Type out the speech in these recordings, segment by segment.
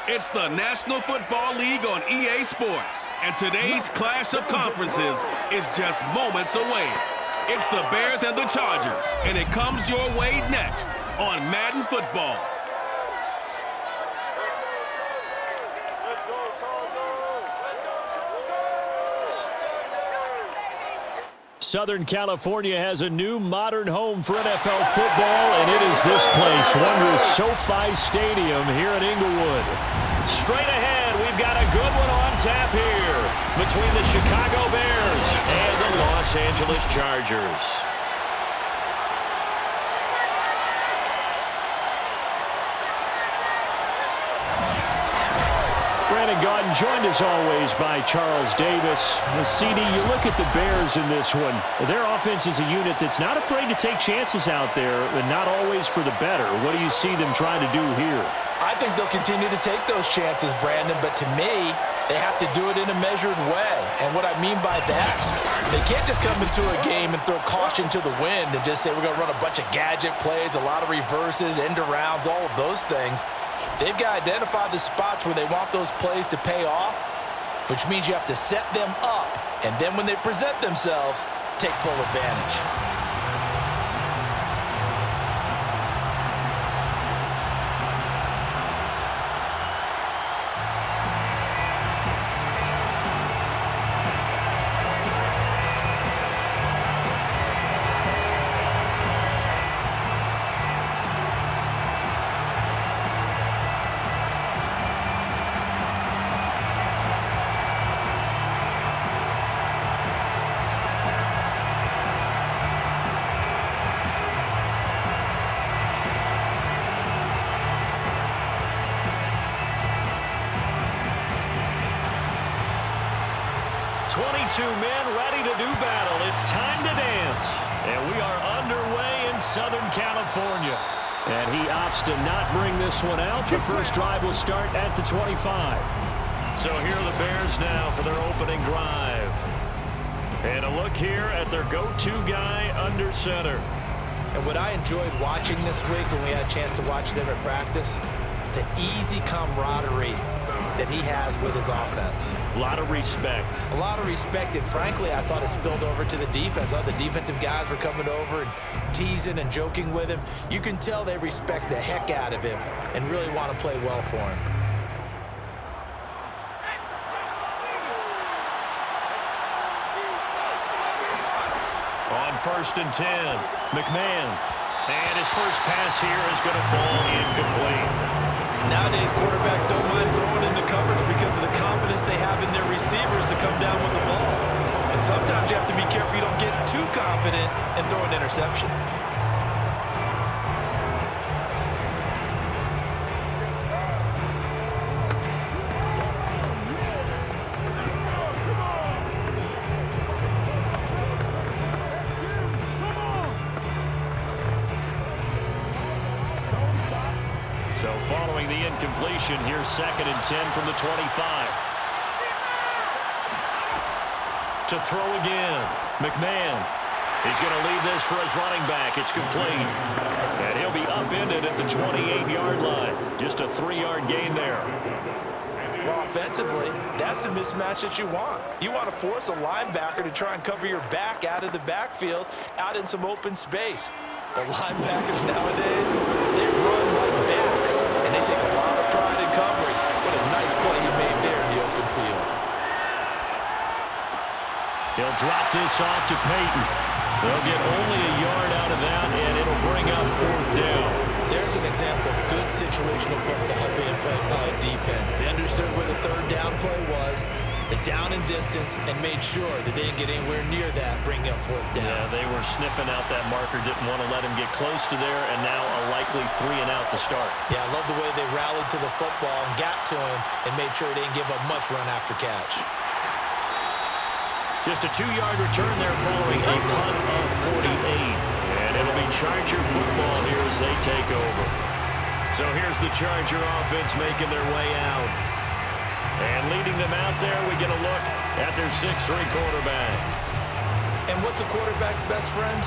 It's the National Football League on EA Sports, and today's clash of conferences is just moments away. It's the Bears and the Chargers, and it comes your way next on Madden Football. Southern California has a new modern home for NFL football, and it is this place, wondrous SoFi Stadium here in Inglewood. Straight ahead, we've got a good one on tap here between the Chicago Bears and the Los Angeles Chargers. Brandon Gaudin joined as always by Charles Davis. CD, you look at the Bears in this one. Their offense is a unit that's not afraid to take chances out there, and not always for the better. What do you see them trying to do here? I think they'll continue to take those chances, Brandon, but to me, they have to do it in a measured way. And what I mean by that, they can't just come into a game and throw caution to the wind and just say we're going to run a bunch of gadget plays, a lot of reverses, end arounds, all of those things. They've got to identify the spots where they want those plays to pay off, which means you have to set them up, and then when they present themselves, take full advantage. 22 men ready to do battle. It's time to dance. And we are underway in Southern California. And he opts to not bring this one out. The first drive will start at the 25. So here are the Bears now for their opening drive. And a look here at their go-to guy under center. And what I enjoyed watching this week when we had a chance to watch them at practice, the easy camaraderie that he has with his offense. A lot of respect. A lot of respect, and frankly, I thought it spilled over to the defense. All the defensive guys were coming over and teasing and joking with him. You can tell they respect the heck out of him and really want to play well for him. On 1st and 10, McMahon. And his first pass here is going to fall incomplete. Nowadays, quarterbacks don't mind throwing into coverage because of the confidence they have in their receivers to come down with the ball. But sometimes you have to be careful you don't get too confident and throw an interception. So following the incompletion, here's 2nd and 10 from the 25. To throw again, McMahon. He's going to leave this for his running back. It's complete. And he'll be upended at the 28-yard line. Just a 3-yard gain there. Well, offensively, that's the mismatch that you want. You want to force a linebacker to try and cover your back out of the backfield, out in some open space. The linebackers nowadays, they run like backs, and they take a lot of pride in covering. What a nice play he made there in the open field. He'll drop this off to Peyton. They'll get only a yard out of that, and it'll bring up 4th down. There's an example of good situational football being played by a defense. They understood where the 3rd down play was, the down and distance, and made sure that they didn't get anywhere near that, bringing up 4th down. Yeah, they were sniffing out that marker, didn't want to let him get close to there, and now a likely 3 and out to start. Yeah, I love the way they rallied to the football and got to him and made sure they didn't give up much run after catch. Just a 2-yard return there following a punt of 48. And it'll be Charger football here as they take over. So here's the Charger offense making their way out. And leading them out there, we get a look at their 6'3" quarterback. And what's a quarterback's best friend?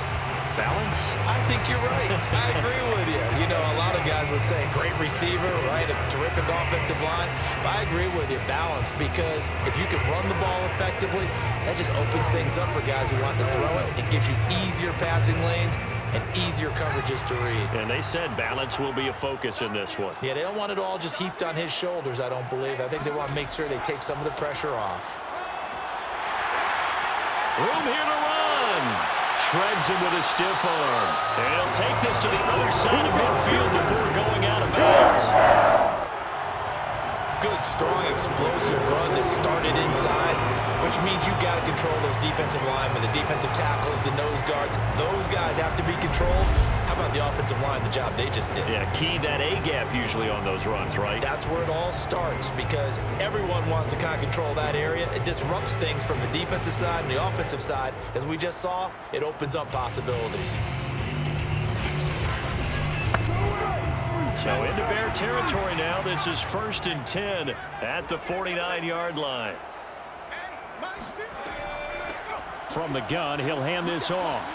Balance? I think you're right. I agree with you. You know, a lot of guys would would say great receiver, right? A terrific offensive line. But I agree with you, balance, because if you can run the ball effectively, that just opens things up for guys who want to throw it. It gives you easier passing lanes and easier coverages to read. And they said balance will be a focus in this one. Yeah, they don't want it all just heaped on his shoulders, I don't believe. I think they want to make sure they take some of the pressure off. Room here to run. Shreds him with a stiff arm. And he'll take this to the other side of midfield before going out of bounds. Good, strong, explosive run that started inside, which means you've got to control those defensive linemen, the defensive tackles, the nose guards. Those guys have to be controlled. How about the offensive line, the job they just did? Yeah, key that A-gap usually on those runs, right? That's where it all starts, because everyone wants to kind of control that area. It disrupts things from the defensive side and the offensive side. As we just saw, it opens up possibilities. So into Bear territory now. This is 1st and 10 at the 49-yard line. From the gun, he'll hand this off.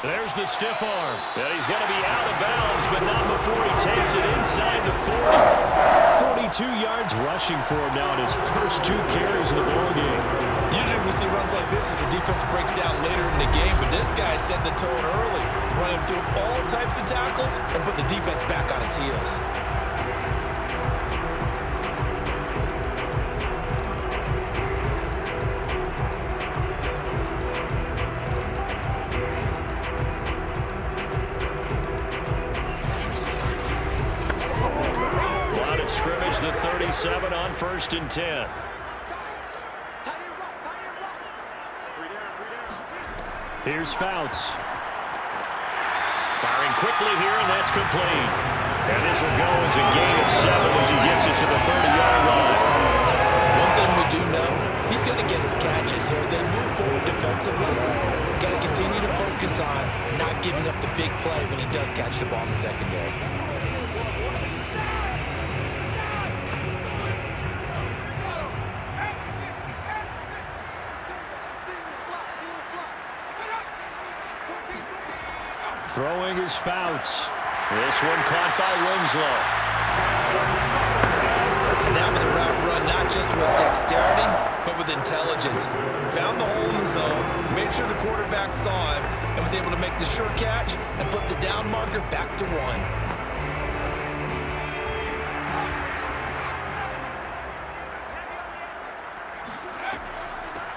There's the stiff arm. And he's going to be out of bounds, but not before he takes it inside the 40. 42 yards rushing for him now in his first 2 carries in the ballgame. Usually we see runs like this as the defense breaks down later in the game, but this guy set the tone early, running through all types of tackles and put the defense back on its heels. Line of scrimmage, the 37 on 1st and 10. Here's Fouts. Firing quickly here, and that's complete. And this will go as a gain of 7 as he gets it to the 30-yard line. One thing we do know, he's going to get his catches. So as they move forward defensively, got to continue to focus on not giving up the big play when he does catch the ball in the secondary. Throwing is Fouts. This one caught by Winslow. That was a route run not just with dexterity, but with intelligence. Found the hole in the zone, made sure the quarterback saw him, and was able to make the sure catch and flip the down marker back to 1.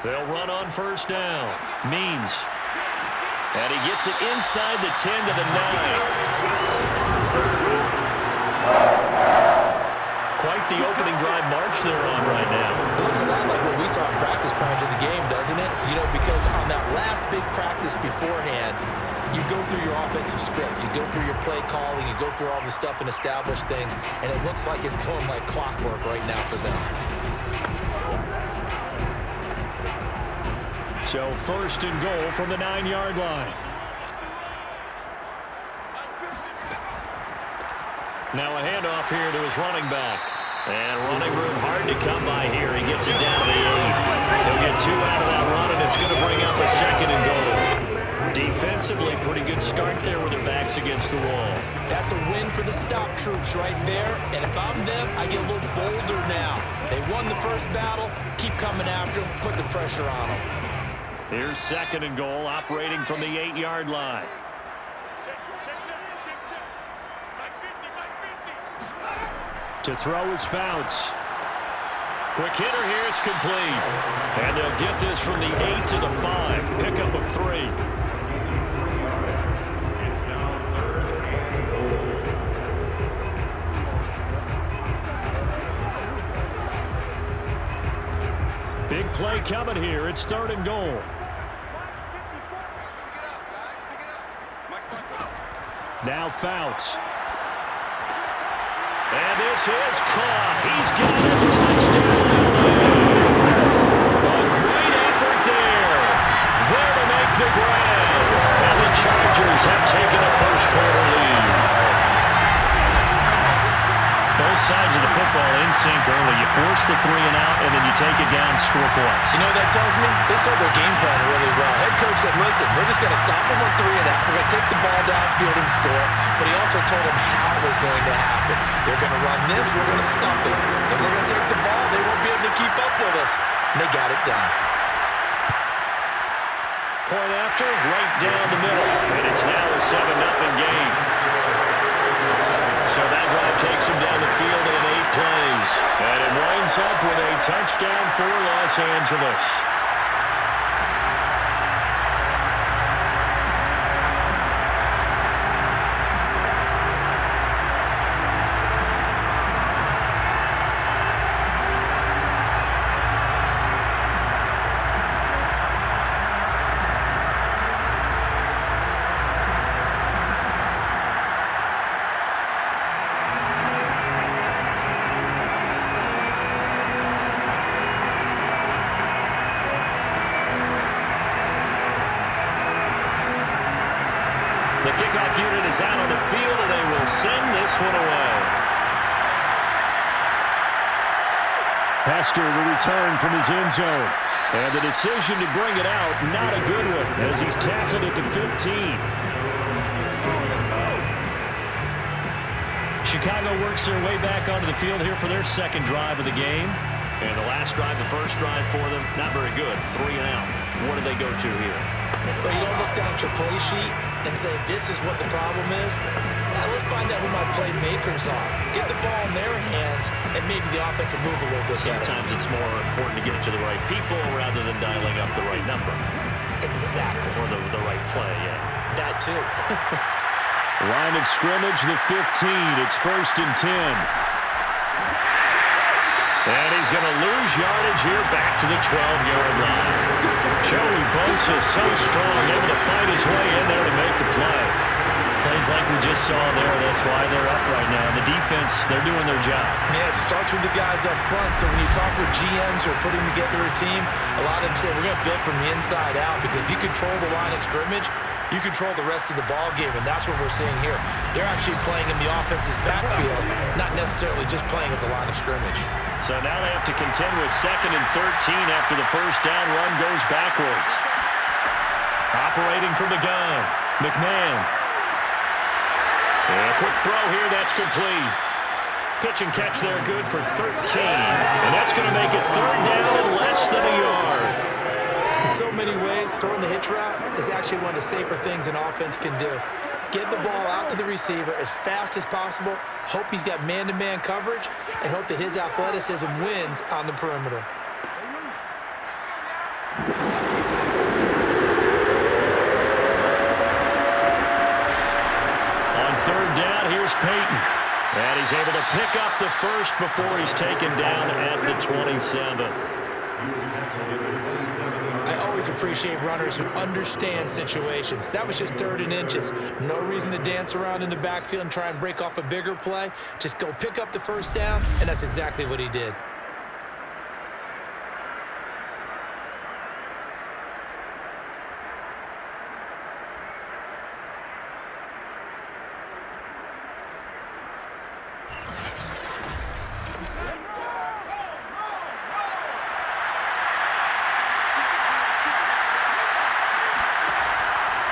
They'll run on 1st down. Means. And he gets it inside the 10 to the 9. Quite the opening drive march they're on right now. It looks a lot like what we saw in practice prior to the game, doesn't it? You know, because on that last big practice beforehand, you go through your offensive script, you go through your play calling, you go through all the stuff and establish things, and it looks like it's going like clockwork right now for them. So 1st and goal from the 9-yard line. Now a handoff here to his running back. And running room hard to come by here. He gets it down to the 8. He'll get 2 out of that run, and it's going to bring up a 2nd and goal. Defensively, pretty good start there with their backs against the wall. That's a win for the stop troops right there. And if I'm them, I get a little bolder now. They won the first battle. Keep coming after them. Put the pressure on them. Here's 2nd and goal, operating from the 8-yard line. To throw is Fouts. Quick hitter here, it's complete. And they'll get this from the 8 to the 5. Pickup of 3. It's now 3rd. Big play coming here. It's 3rd and goal. Now Fouts. And this is caught. He's got it. Touchdown. A great effort there. There to make the grab. And the Chargers have taken a first quarter lead. Both sides of the football in sync early. You force the 3 and out, and then you take it down and score points. You know what that tells me? They saw their game plan really well. Head coach said, listen, we're just going to stop them on 3 and out. We're going to take the ball downfield and score. But he also told them how it was going to happen. They're going to run this. We're going to stop it. Then we're going to take the ball. They won't be able to keep up with us. And they got it done. Point after, right down the middle. And it's now a 7-0 game. So that drive takes him down the field in 8 plays. And it winds up with a touchdown for Los Angeles. The kickoff unit is out on the field, and they will send this one away. Hester will return from his end zone. And the decision to bring it out, not a good one, as he's tackled at the 15. Chicago works their way back onto the field here for their second drive of the game. And the last drive, the first drive for them, not very good. 3 and out. What do they go to here? Well, you don't look down at your play sheet and say, this is what the problem is. Now let's find out who my playmakers are. Get the ball in their hands, and maybe the offense will move a little bit better. Sometimes it's more important to get it to the right people rather than dialing up the right number. Exactly. Or the right play, yeah. That too. Line of scrimmage, the 15. It's 1st and 10. And he's going to lose yardage here back to the 12-yard line. Joey Bosa so strong, able to fight his way in there to make the play. Plays like we just saw there, that's why they're up right now. The defense, they're doing their job. Yeah, it starts with the guys up front. So when you talk with GMs who are putting together a team, a lot of them say, we're going to build from the inside out, because if you control the line of scrimmage, you control the rest of the ball game, and that's what we're seeing here. They're actually playing in the offense's backfield, not necessarily just playing at the line of scrimmage. So now they have to contend with 2nd and 13 after the first down run goes backwards. Operating from the gun, McMahon. And a quick throw here, that's complete. Pitch and catch there, good for 13. And that's going to make it 3rd down and less than a yard. In so many ways, throwing the hitch route is actually one of the safer things an offense can do. Get the ball out to the receiver as fast as possible, hope he's got man-to-man coverage, and hope that his athleticism wins on the perimeter. On 3rd down, here's Peyton. And he's able to pick up the first before he's taken down at the 27. I always appreciate runners who understand situations. That was just 3rd and inches. No reason to dance around in the backfield and try and break off a bigger play. Just go pick up the first down, and that's exactly what he did.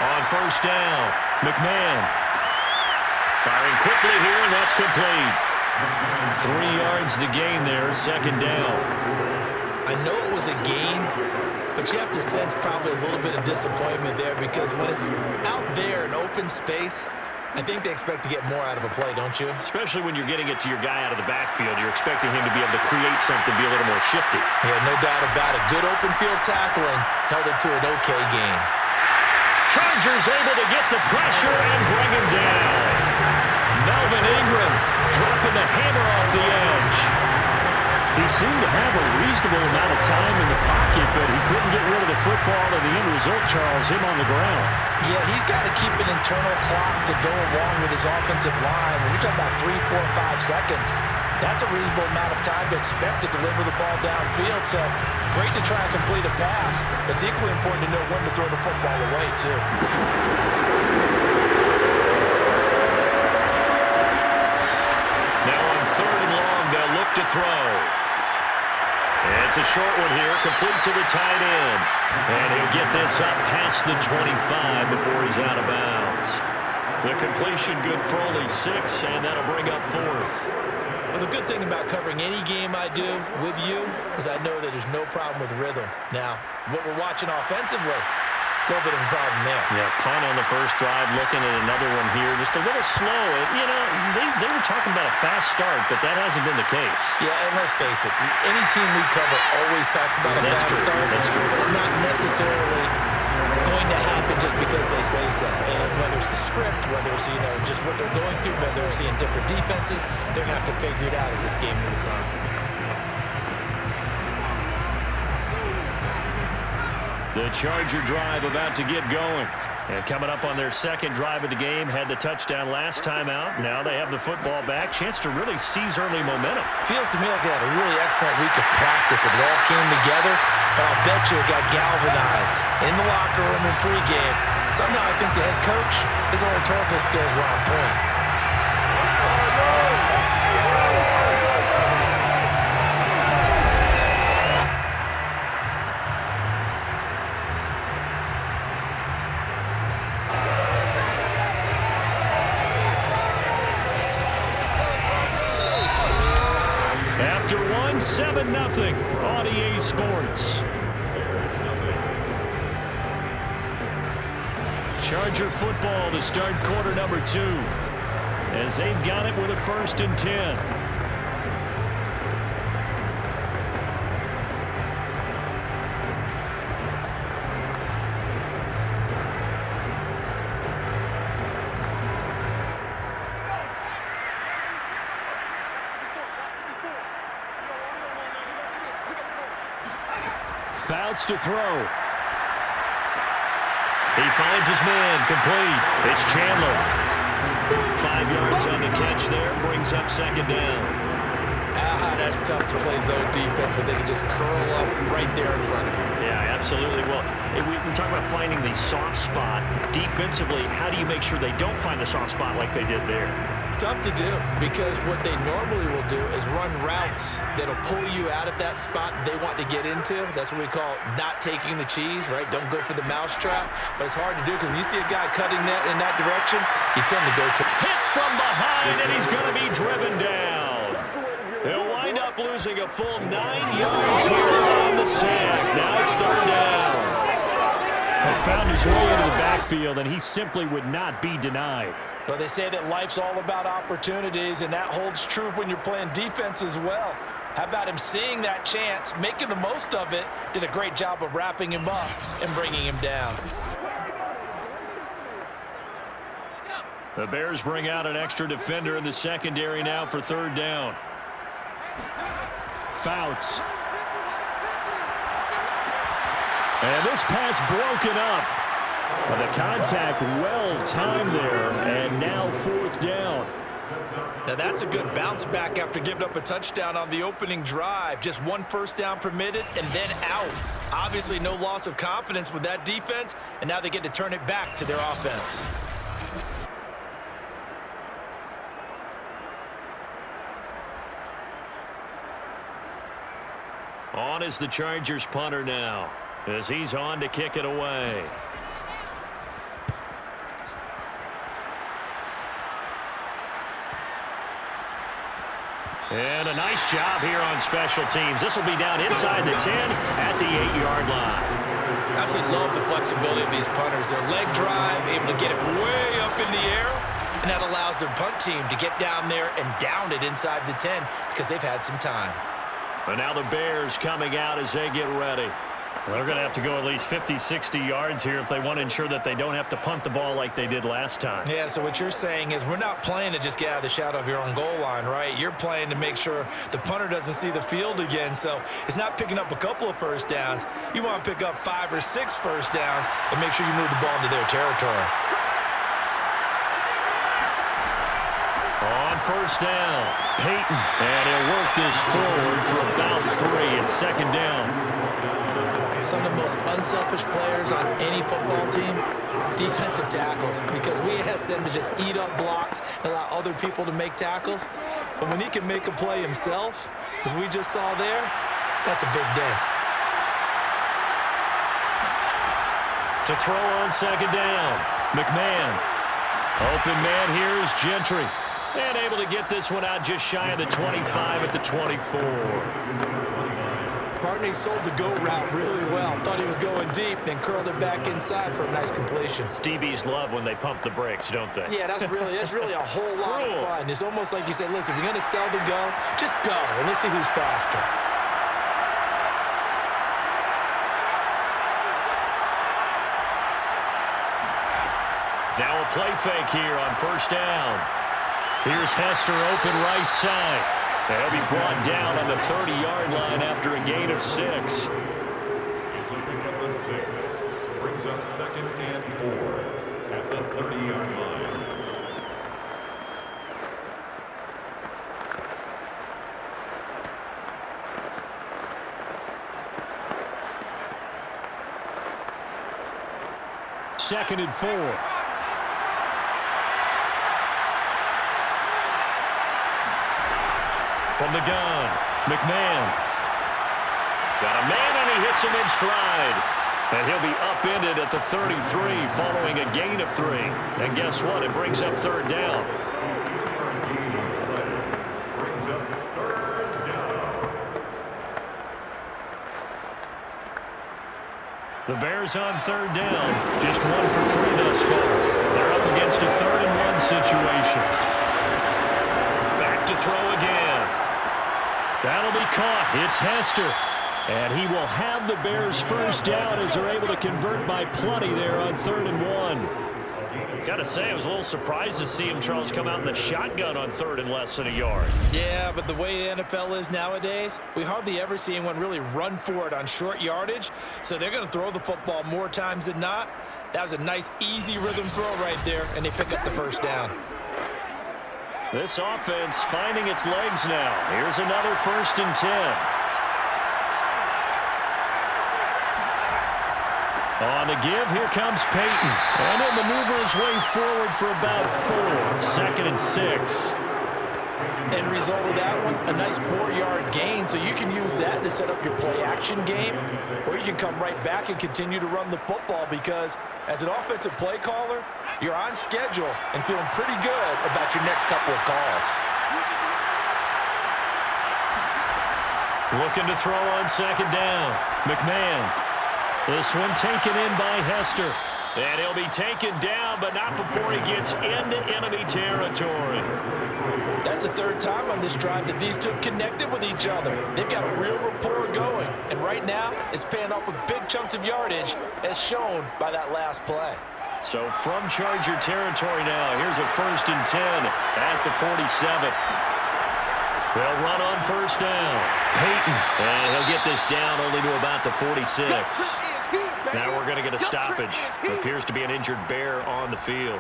On 1st down, McMahon. Firing quickly here, and that's complete. 3 yards the gain there, 2nd down. I know it was a gain, but you have to sense probably a little bit of disappointment there, because when it's out there in open space, I think they expect to get more out of a play, don't you? Especially when you're getting it to your guy out of the backfield. You're expecting him to be able to create something, be a little more shifty. Yeah, no doubt about it. Good open field tackling held it to an okay gain. Chargers able to get the pressure and bring him down. Melvin Ingram dropping the hammer off the edge. He seemed to have a reasonable amount of time in the pocket, but he couldn't get rid of the football, and the end result, Charles, him on the ground. Yeah, he's got to keep an internal clock to go along with his offensive line. When you're talking about 3, 4, 5 seconds, that's a reasonable amount of time to expect to deliver the ball downfield. So great to try and complete a pass, but it's equally important to know when to throw the football away, too. Now on 3rd and long, they'll look to throw. It's a short one here, complete to the tight end. And he'll get this up past the 25 before he's out of bounds. The completion good for only 6, and that'll bring up 4th. Well, the good thing about covering any game I do with you is I know that there's no problem with rhythm. Now, what we're watching offensively, a little bit of a problem there. Yeah, punt on the first drive, looking at another one here. Just a little slow. You know, they were talking about a fast start, but that hasn't been the case. Yeah, and let's face it, any team we cover always talks about a fast start. That's true. But it's not necessarily going to happen just because they say so. And whether it's the script, whether it's, just what they're going through, whether they're seeing different defenses, they're going to have to figure it out as this game moves on. The Charger drive about to get going. And coming up on their second drive of the game, had the touchdown last time out. Now they have the football back. Chance to really seize early momentum. Feels to me like they had a really excellent week of practice. It all came together, but I'll bet you it got galvanized in the locker room in pregame. Somehow I think the head coach, his oratorical skills were on point. After 7-0 on EA Sports. Charger football to start quarter number 2. As they've got it with a 1st and 10. Fouts to throw. He finds his man, complete. It's Chandler. 5 yards on the catch there, brings up 2nd down. That's tough to play zone defense when they can just curl up right there in front of you. Yeah, absolutely. Well, we talk about finding the soft spot. Defensively, how do you make sure they don't find the soft spot like they did there? Tough to do, because what they normally will do is run routes that'll pull you out of that spot that they want to get into. That's what we call not taking the cheese, right? Don't go for the mousetrap. But it's hard to do because when you see a guy cutting that in that direction, you tend to go to hit from behind, and he's going to be driven down. He'll wind up losing a full 9 yards here on the sack. Now it's 3rd down. He found his way into the backfield, and he simply would not be denied. Well, they say that life's all about opportunities, and that holds true when you're playing defense as well. How about him seeing that chance, making the most of it, did a great job of wrapping him up and bringing him down. The Bears bring out an extra defender in the secondary now for 3rd down. Fouts. And this pass broken up. The contact well-timed there, and now 4th down. Now that's a good bounce back after giving up a touchdown on the opening drive. Just 1 first down permitted and then out. Obviously no loss of confidence with that defense, and now they get to turn it back to their offense. On is the Chargers punter now, as he's on to kick it away. And a nice job here on special teams. This will be down inside the 10 at the 8-yard line. Absolutely love the flexibility of these punters. Their leg drive, able to get it way up in the air, and that allows their punt team to get down there and down it inside the 10 because they've had some time. And now the Bears coming out as they get ready. Well, they're going to have to go at least 50, 60 yards here if they want to ensure that they don't have to punt the ball like they did last time. Yeah, so what you're saying is we're not playing to just get out of the shadow of your own goal line, right? You're playing to make sure the punter doesn't see the field again. So it's not picking up a couple of first downs. You want to pick up 5 or 6 first downs and make sure you move the ball into their territory. On first down, Peyton. And he'll work this forward for about 3 and 2nd down. Some of the most unselfish players on any football team, defensive tackles, because we ask them to just eat up blocks and allow other people to make tackles. But when he can make a play himself, as we just saw there, That's a big day. To throw on second down, McMahon. Open man here is Gentry. And able to get this one out just shy of the 25 at the 24. Partney sold the go route really well. Thought he was going deep, then curled it back inside for a nice completion. DBs love when they pump the brakes, don't they? Yeah, that's really a whole lot of fun. It's almost like you say, listen, if you're going to sell the go, just go, and let's see who's faster. Now a play fake here on first down. Here's Hester open right side. He'll be brought down on the 30-yard line after a gain of 6. It's a pickup of 6. Brings up 2nd and 4 at the 30-yard line. Second and 4. From the gun, McMahon. Got a man, and he hits him in stride. And he'll be upended at the 33 following a gain of 3. And guess what? It brings up third down. Brings up 3rd down. The Bears on third down. Just 1 for 3 thus far. They're up against a 3rd and 1 situation. Back to throw again. That'll be caught. It's Hester. And he will have the Bears first down as they're able to convert by plenty there on 3rd and 1. Got to say, I was a little surprised to see him, Charles, come out in the shotgun on 3rd and less than a yard. Yeah, but the way the NFL is nowadays, we hardly ever see anyone really run for it on short yardage. So they're going to throw the football more times than not. That was a nice, easy rhythm throw right there, and they pick up the first down. This offense finding its legs now. Here's another 1st and 10. On the give, here comes Peyton. And he'll maneuver his way forward for about 4. 2nd and 6. End result of that one, a nice 4-yard gain, so you can use that to set up your play-action game, or you can come right back and continue to run the football because as an offensive play caller, you're on schedule and feeling pretty good about your next couple of calls. Looking to throw on second down. McMahon. This one taken in by Hester. And he'll be taken down, but not before he gets into enemy territory. That's the 3rd time on this drive that these two have connected with each other. They've got a real rapport going. And right now, it's paying off with big chunks of yardage, as shown by that last play. So from Charger territory now, here's a 1st and 10 at the 47. They'll run on first down. Peyton. And he'll get this down only to about the 46. Now we're going to get a stoppage. Appears to be an injured Bear on the field.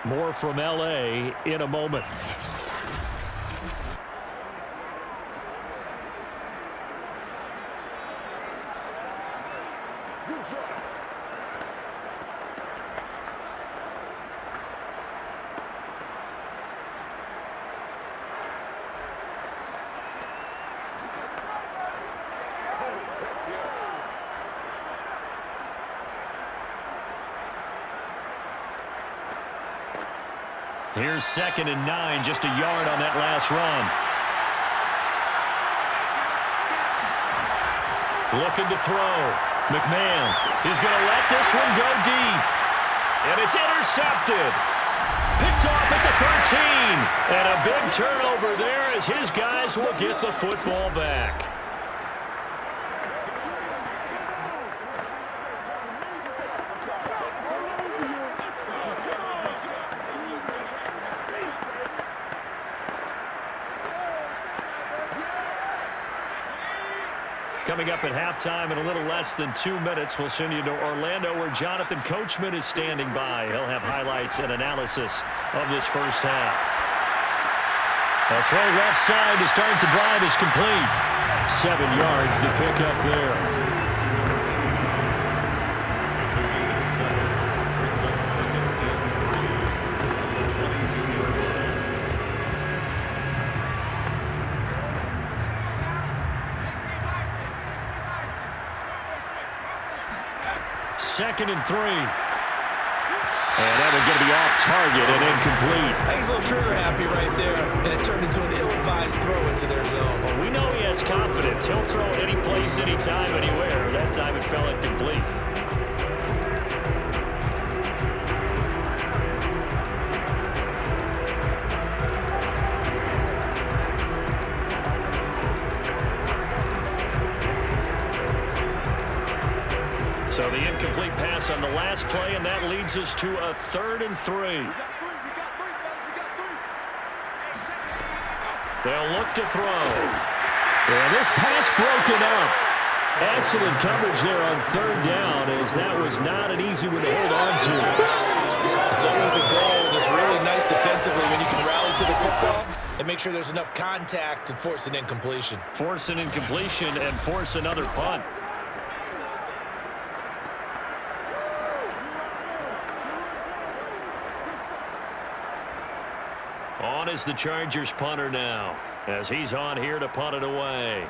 More from L.A. in a moment. Here's 2nd and 9, just a yard on that last run. Looking to throw. McMahon is going to let this one go deep. And it's intercepted. Picked off at the 13. And a big turnover there as his guys will get the football back. Coming up at halftime in a little less than 2 minutes, we'll send you to Orlando where Jonathan Coachman is standing by. He'll have highlights and analysis of this first half. A throw left side to start the drive is complete. 7 yards the pickup there. It's a gain of 7. Brings up 2nd and 3 at the 22-yard line. 2nd and 3. And that one going to be off target and incomplete. He's a little trigger happy right there, and it turned into an ill-advised throw into their zone. Well, we know he has confidence. He'll throw it any place, anytime, anywhere. That time it fell incomplete. So the incomplete pass on the last play, and that leads us to a 3rd and 3. They'll look to throw. And this pass broken up. Excellent coverage there on 3rd down, as that was not an easy one to hold on to. It's always a goal. It's really nice defensively when you can rally to the football and make sure there's enough contact to force an incompletion. Force an incompletion and force another punt. On is the Chargers punter now, as he's on here to punt it away.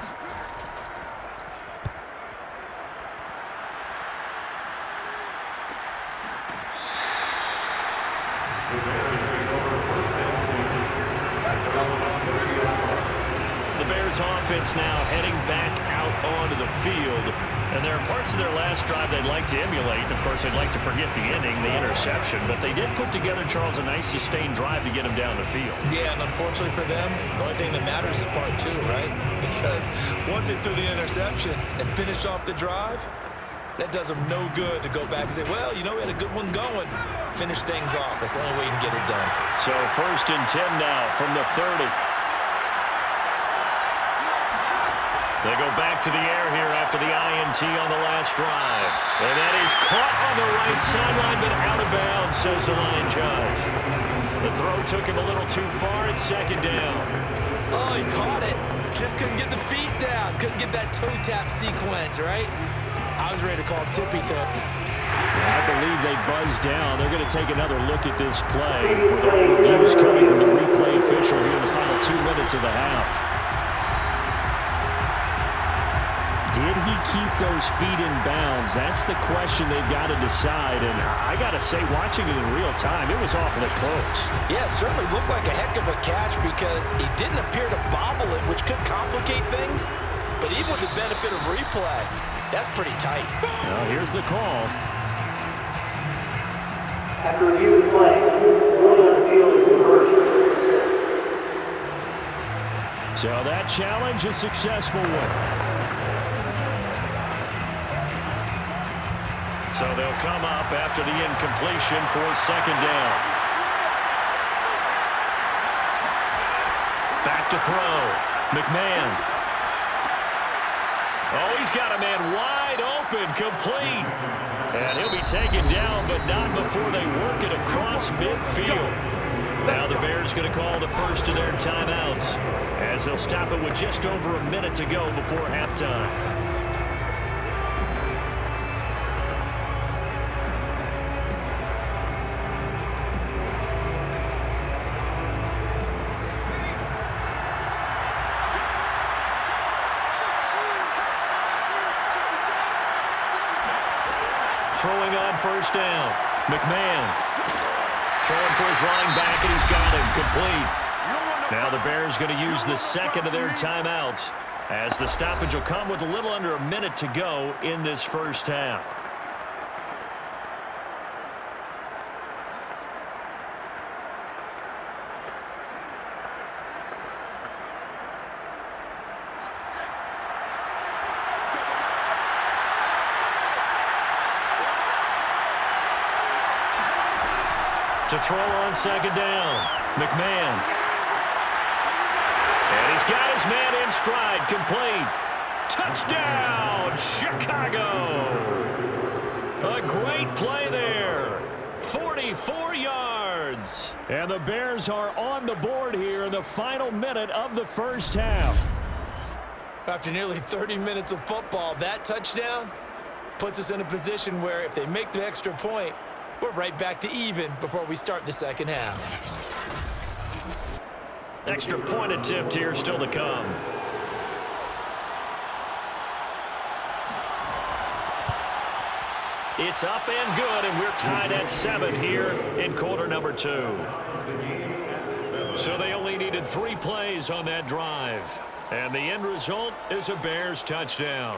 The Bears offense now heading back out onto the field. And there are parts of their last drive they'd like to emulate. And, of course, they'd like to forget the ending, the interception. But they did put together, Charles, a nice sustained drive to get him down the field. Yeah, and unfortunately for them, the only thing that matters is part 2, right? Because once they threw the interception and finished off the drive, that does them no good to go back and say, well, you know, we had a good one going. Finish things off. That's the only way you can get it done. So 1st and 10 now from the 30. They go back to the air here after the INT on the last drive. And that is caught on the right sideline, but out of bounds, says the line judge. The throw took him a little too far. It's 2nd down. Oh, he caught it. Just couldn't get the feet down. Couldn't get that toe tap sequence, right? I was ready to call him tippy-toe. I believe they buzzed down. They're going to take another look at this play with all reviews coming from the replay official here in the final 2 minutes of the half. Did he keep those feet in bounds? That's the question they've got to decide. And I got to say, watching it in real time, it was awfully close. Yeah, it certainly looked like a heck of a catch because he didn't appear to bobble it, which could complicate things. But even with the benefit of replay, that's pretty tight. Well, here's the call. After review of the play, rule on the field is reversed. So that challenge, a successful one. So they'll come up after the incompletion for 2nd down. Back to throw. McMahon. Oh, he's got a man wide open, complete. And he'll be taken down, but not before they work it across midfield. Now the Bears going to call the first of their timeouts, as they'll stop it with just over a minute to go before halftime. Throwing on 1st down. McMahon throwing for his running back, and he's got him complete. Now the Bears going to use the 2nd of their timeouts, as the stoppage will come with a little under a minute to go in this 1st half. To throw on 2nd down. McMahon. And he's got his man in stride. Complete. Touchdown, Chicago. A great play there. 44 yards. And the Bears are on the board here in the final minute of the 1st half. After nearly 30 minutes of football, that touchdown puts us in a position where if they make the extra point, we're right back to even before we start the 2nd half. Extra point attempt here still to come. It's up and good, and we're tied at 7 here in quarter number 2. So they only needed 3 plays on that drive. And the end result is a Bears touchdown.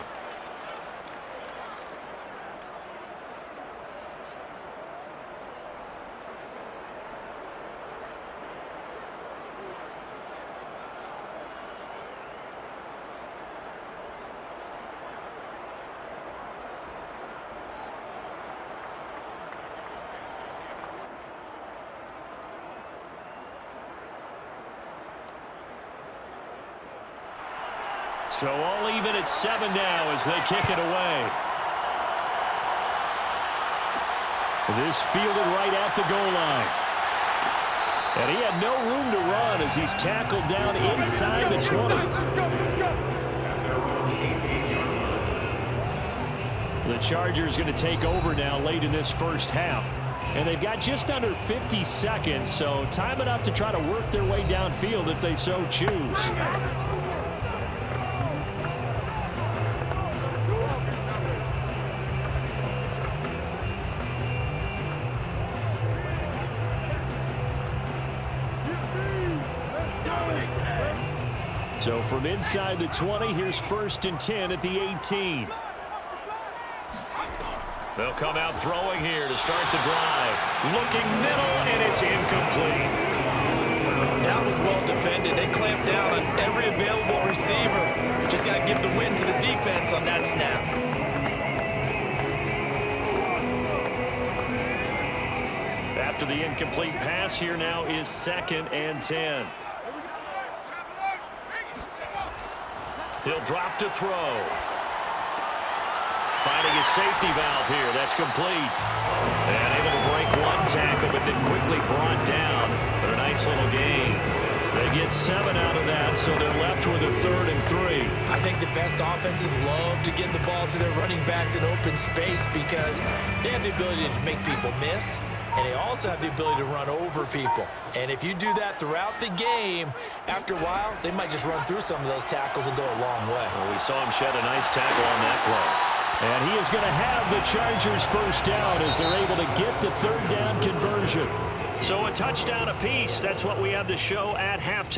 So all even at 7 now as they kick it away. This fielded right at the goal line. And he had no room to run as he's tackled down inside the 20. The Chargers going to take over now late in this first half. And they've got just under 50 seconds, so time enough to try to work their way downfield if they so choose. So from inside the 20, here's 1st and 10 at the 18. They'll come out throwing here to start the drive. Looking middle, and it's incomplete. That was well defended. They clamped down on every available receiver. Just got to give the win to the defense on that snap. After the incomplete pass, here now is 2nd and 10. He'll drop to throw. Finding his safety valve here. That's complete. And able to break 1 tackle, but then quickly brought down. But a nice little gain. They get 7 out of that, so they're left with a 3rd and 3. I think the best offenses love to get the ball to their running backs in open space because they have the ability to make people miss, and they also have the ability to run over people. And if you do that throughout the game, after a while, they might just run through some of those tackles and go a long way. Well, we saw him shed a nice tackle on that play. And he is going to have the Chargers first down as they're able to get the 3rd down conversion. So a touchdown apiece. That's what we have to show at halftime.